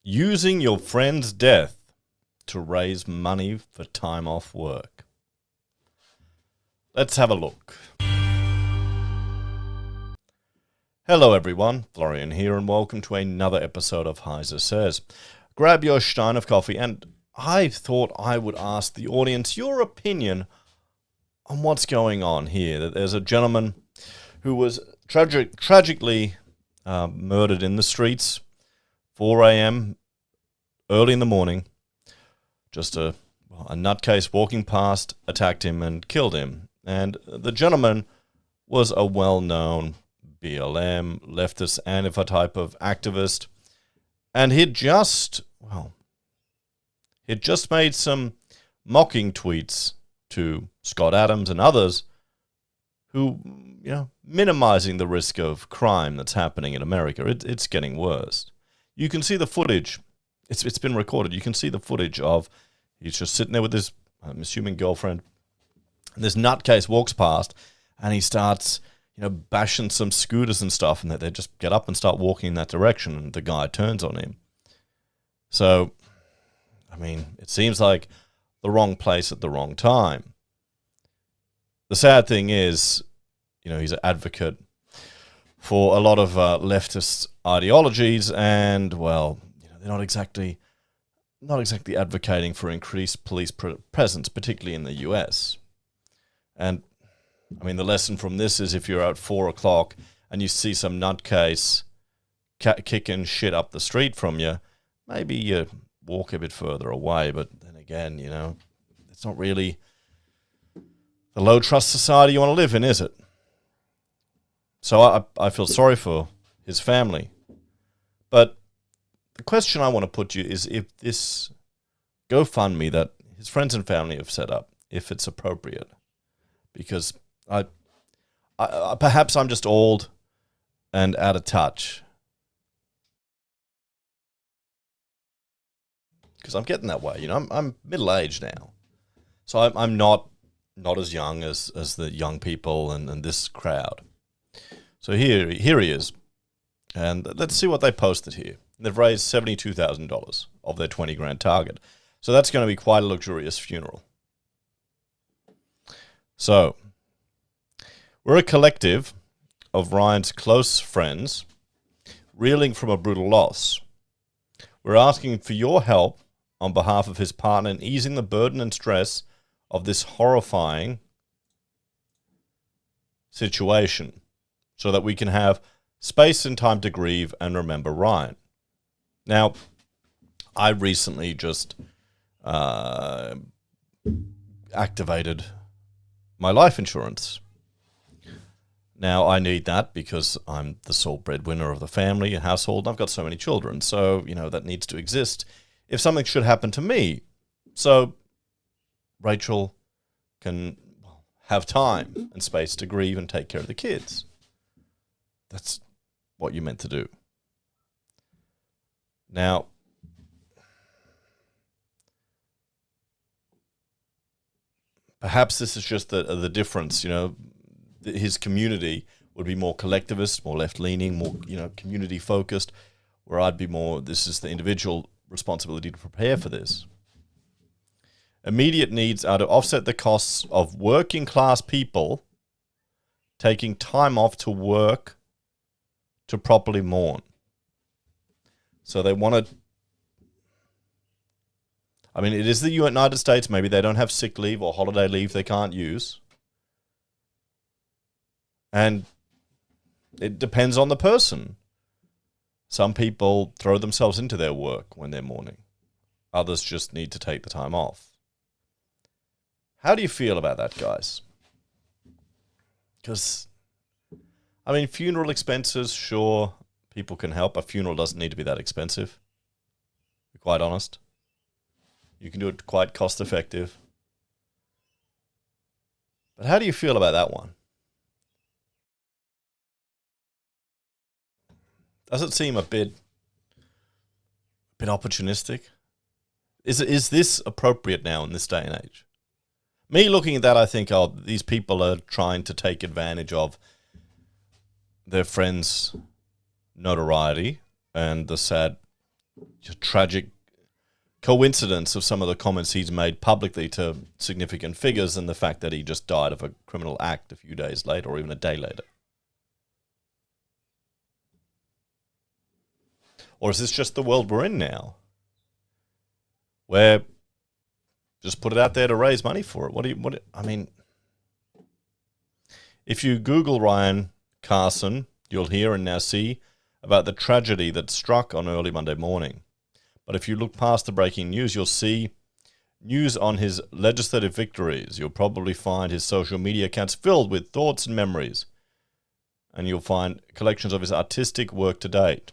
Using your friend's death to raise money for time off work. Let's have a look. Hello everyone, Florian here, and welcome to another episode of HeiseSays. Grab your stein of coffee, and I thought I would ask the audience your opinion on what's going on here. That there's a gentleman who was tragically murdered in the streets, 4 a.m., early in the morning. Just a nutcase walking past attacked him and killed him. And the gentleman was a well-known BLM, leftist, Antifa type of activist. And he'd just made some mocking tweets to Scott Adams and others who, minimizing the risk of crime that's happening in America. It's getting worse. You can see the footage. It's been recorded. You can see the footage of he's just sitting there with his, I'm assuming, girlfriend. And this nutcase walks past and he starts, bashing some scooters and stuff, and they just get up and start walking in that direction, and the guy turns on him. So, it seems like the wrong place at the wrong time. The sad thing is, he's an advocate for a lot of leftist ideologies, and they're not exactly advocating for increased police presence, particularly in the US. And the lesson from this is if you're at 4 o'clock and you see some nutcase kicking shit up the street from you, maybe you walk a bit further away. But then again, it's not really the low trust society you want to live in, is it? So I feel sorry for his family. But the question I want to put you is if this GoFundMe that his friends and family have set up, if it's appropriate. Because I perhaps I'm just old and out of touch. Because I'm getting that way, I'm middle-aged now. So I'm not as young as the young people and this crowd. So here he is. And let's see what they posted here. They've raised $72,000 of their $20,000 target. So that's going to be quite a luxurious funeral. So, we're a collective of Ryan's close friends reeling from a brutal loss. We're asking for your help on behalf of his partner in easing the burden and stress of this horrifying situation so that we can have space and time to grieve and remember Ryan. Now, I recently just activated my life insurance. Now, I need that because I'm the sole breadwinner of the family and household. I've got so many children, so, that needs to exist if something should happen to me. So Rachel can have time and space to grieve and take care of the kids. That's what you're meant to do. Now, perhaps this is just the difference, his community would be more collectivist, more left-leaning, more, community-focused, where I'd be more, this is the individual responsibility to prepare for this. Immediate needs are to offset the costs of working-class people taking time off to work to properly mourn. So they want to, it is the United States. Maybe they don't have sick leave or holiday leave they can't use. And it depends on the person. Some people throw themselves into their work when they're mourning. Others just need to take the time off. How do you feel about that, guys? Because, funeral expenses, sure, people can help. A funeral doesn't need to be that expensive, to be quite honest. You can do it quite cost-effective. But how do you feel about that one? Does it seem a bit opportunistic? Is this appropriate now in this day and age? Me looking at that, I think, these people are trying to take advantage of their friends' notoriety and the sad tragic coincidence of some of the comments he's made publicly to significant figures and the fact that he just died of a criminal act a few days later or even a day later? Or is this just the world we're in now? Where just put it out there to raise money for it. I mean, if you Google Ryan Carson, you'll hear and now see about the tragedy that struck on early Monday morning. But if you look past the breaking news, you'll see news on his legislative victories. You'll probably find his social media accounts filled with thoughts and memories. And you'll find collections of his artistic work to date.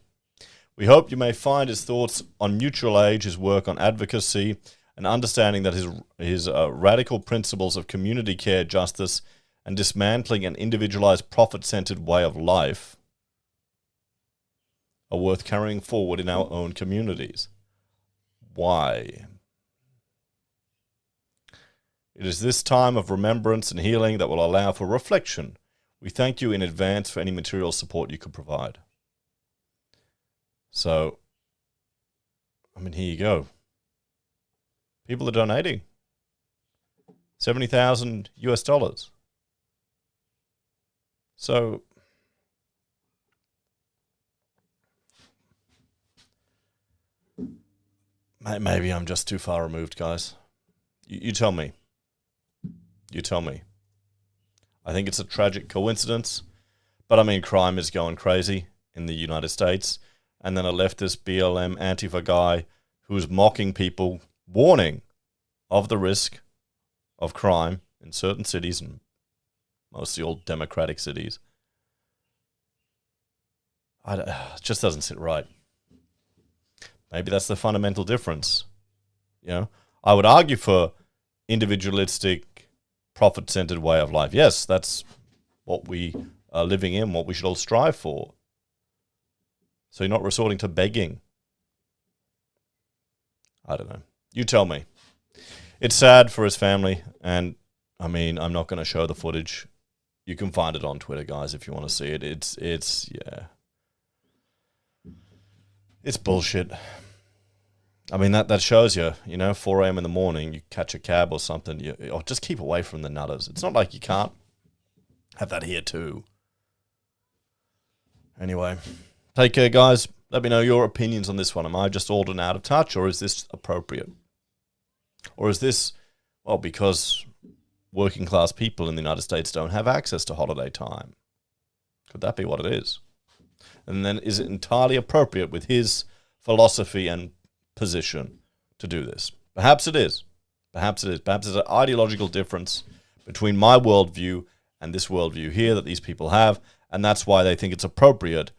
We hope you may find his thoughts on mutual aid, his work on advocacy, and understanding that his radical principles of community care, justice, and dismantling an individualized, profit-centered way of life are worth carrying forward in our own communities. Why? It is this time of remembrance and healing that will allow for reflection. We thank you in advance for any material support you could provide. So, I mean, here you go. People are donating $70,000. So, maybe I'm just too far removed, guys. You tell me. You tell me. I think it's a tragic coincidence, but I mean, crime is going crazy in the United States. And then a leftist BLM Antifa guy who's mocking people, warning of the risk of crime in certain cities, and mostly all democratic cities. It just doesn't sit right. Maybe that's the fundamental difference. You know, I would argue for individualistic, profit-centered way of life. Yes, that's what we are living in, what we should all strive for. So you're not resorting to begging. I don't know. You tell me. It's sad for his family, and I mean, I'm not going to show the footage. You can find it on Twitter, guys, if you want to see it. It's bullshit. I mean, that shows you, 4 a.m. in the morning, you catch a cab or something, just keep away from the nutters. It's not like you can't have that here too. Anyway, take care, guys. Let me know your opinions on this one. Am I just old and out of touch, or is this appropriate? Or is this, because working class people in the United States don't have access to holiday time? Could that be what it is? And then is it entirely appropriate with his philosophy and position to do this? Perhaps it is. Perhaps it is. Perhaps there's an ideological difference between my worldview and this worldview here that these people have, and that's why they think it's appropriate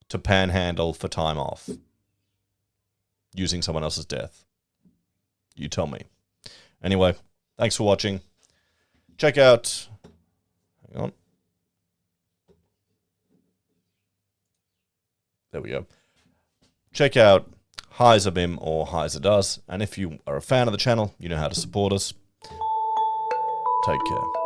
to panhandle for time off using someone else's death. You tell me. Anyway, thanks for watching. Check out... Hang on. There we go. Check out HeiseBim or HeiseDoes. And if you are a fan of the channel, you know how to support us. Take care.